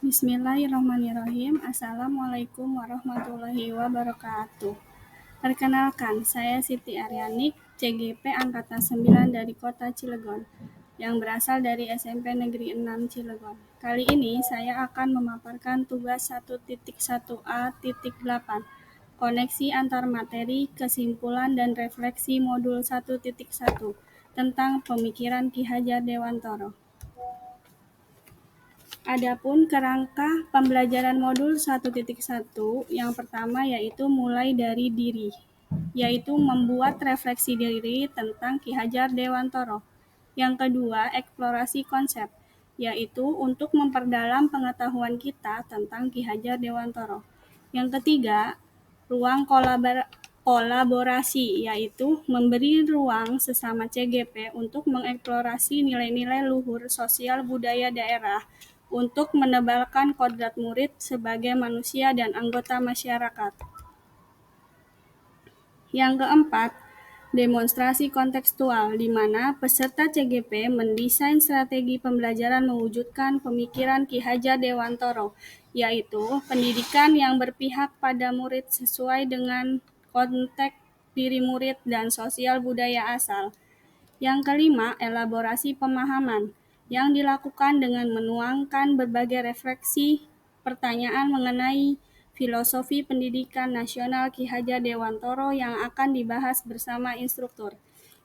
Bismillahirrahmanirrahim. Assalamualaikum warahmatullahi wabarakatuh. Perkenalkan, saya Siti Aryani, CGP Angkatan 9 dari Kota Cilegon, yang berasal dari SMP Negeri 6 Cilegon. Kali ini saya akan memaparkan tugas 1.1a.8, koneksi antar materi, kesimpulan, dan refleksi modul 1.1 tentang pemikiran Ki Hajar Dewantoro. Adapun kerangka pembelajaran modul 1.1 yang pertama yaitu mulai dari diri, yaitu membuat refleksi diri tentang Ki Hajar Dewantoro. Yang kedua, eksplorasi konsep, yaitu untuk memperdalam pengetahuan kita tentang Ki Hajar Dewantoro. Yang ketiga, ruang kolaborasi, yaitu memberi ruang sesama CGP untuk mengeksplorasi nilai-nilai luhur sosial budaya daerah untuk menebalkan kodrat murid sebagai manusia dan anggota masyarakat. Yang keempat, demonstrasi kontekstual, di mana peserta CGP mendesain strategi pembelajaran mewujudkan pemikiran Ki Hajar Dewantoro, yaitu pendidikan yang berpihak pada murid sesuai dengan konteks diri murid dan sosial budaya asal. Yang kelima, elaborasi pemahaman, yang dilakukan dengan menuangkan berbagai refleksi pertanyaan mengenai filosofi pendidikan nasional Ki Hajar Dewantoro yang akan dibahas bersama instruktur.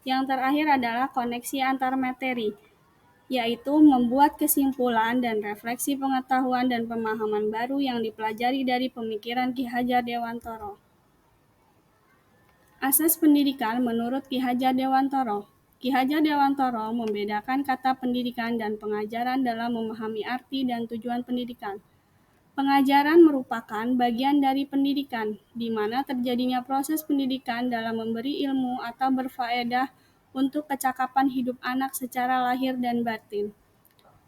Yang terakhir adalah koneksi antar materi, yaitu membuat kesimpulan dan refleksi pengetahuan dan pemahaman baru yang dipelajari dari pemikiran Ki Hajar Dewantoro. Asas pendidikan menurut Ki Hajar Dewantoro. Ki Hajar Dewantoro membedakan kata pendidikan dan pengajaran dalam memahami arti dan tujuan pendidikan. Pengajaran merupakan bagian dari pendidikan, di mana terjadinya proses pendidikan dalam memberi ilmu atau berfaedah untuk kecakapan hidup anak secara lahir dan batin.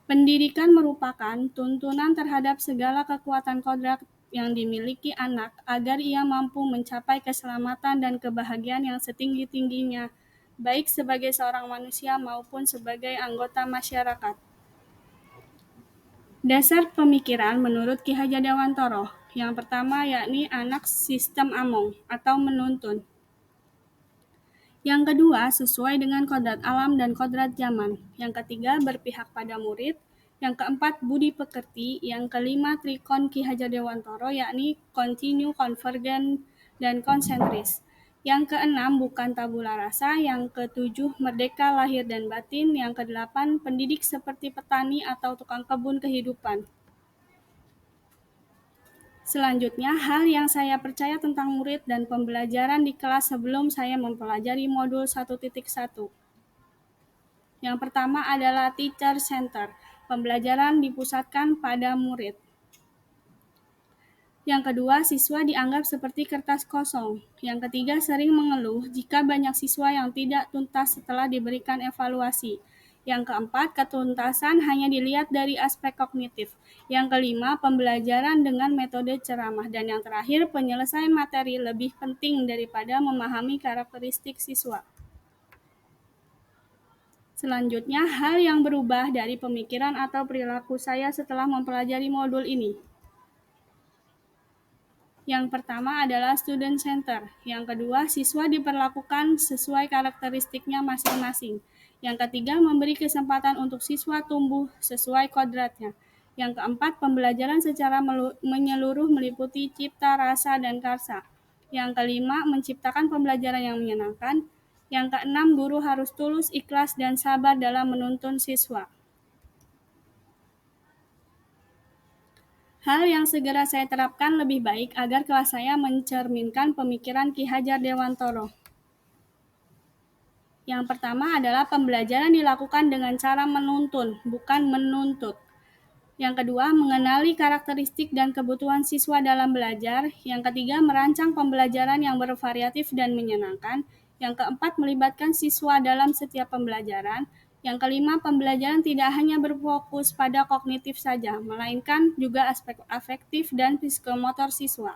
Pendidikan merupakan tuntunan terhadap segala kekuatan kodrat yang dimiliki anak agar ia mampu mencapai keselamatan dan kebahagiaan yang setinggi-tingginya, baik sebagai seorang manusia maupun sebagai anggota masyarakat. Dasar pemikiran menurut Ki Hajar Dewantoro. Yang pertama yakni anak sistem among atau menuntun. Yang kedua, sesuai dengan kodrat alam dan kodrat zaman. Yang ketiga, berpihak pada murid. Yang keempat, budi pekerti. Yang kelima, trikon Ki Hajar Dewantoro, yakni kontinu, konvergen, dan konsentris. Yang keenam, bukan tabula rasa. Yang ketujuh, merdeka lahir dan batin. Yang kedelapan, pendidik seperti petani atau tukang kebun kehidupan. Selanjutnya, hal yang saya percaya tentang murid dan pembelajaran di kelas sebelum saya mempelajari modul 1.1. Yang pertama adalah teacher center. Pembelajaran dipusatkan pada murid. Yang kedua, siswa dianggap seperti kertas kosong. Yang ketiga, sering mengeluh jika banyak siswa yang tidak tuntas setelah diberikan evaluasi. Yang keempat, ketuntasan hanya dilihat dari aspek kognitif. Yang kelima, pembelajaran dengan metode ceramah. Dan yang terakhir, penyelesaian materi lebih penting daripada memahami karakteristik siswa. Selanjutnya, hal yang berubah dari pemikiran atau perilaku saya setelah mempelajari modul ini. Yang pertama adalah student center. Yang kedua, siswa diperlakukan sesuai karakteristiknya masing-masing. Yang ketiga, memberi kesempatan untuk siswa tumbuh sesuai kodratnya. Yang keempat, pembelajaran secara menyeluruh meliputi cipta, rasa, dan karsa. Yang kelima, menciptakan pembelajaran yang menyenangkan. Yang keenam, guru harus tulus, ikhlas, dan sabar dalam menuntun siswa. Hal yang segera saya terapkan lebih baik agar kelas saya mencerminkan pemikiran Ki Hajar Dewantoro. Yang pertama adalah pembelajaran dilakukan dengan cara menuntun, bukan menuntut. Yang kedua, mengenali karakteristik dan kebutuhan siswa dalam belajar. Yang ketiga, merancang pembelajaran yang bervariatif dan menyenangkan. Yang keempat, melibatkan siswa dalam setiap pembelajaran. Yang kelima, pembelajaran tidak hanya berfokus pada kognitif saja, melainkan juga aspek afektif dan psikomotor siswa.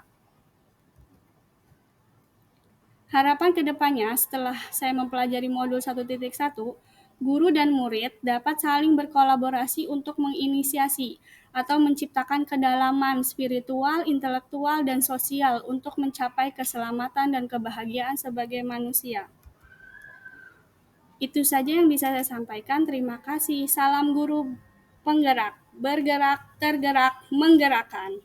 Harapan ke depannya setelah saya mempelajari modul 1.1, Guru dan murid dapat saling berkolaborasi untuk menginisiasi atau menciptakan kedalaman spiritual, intelektual, dan sosial untuk mencapai keselamatan dan kebahagiaan sebagai manusia. Itu saja yang bisa saya sampaikan. Terima kasih. Salam guru penggerak, bergerak, tergerak, menggerakkan.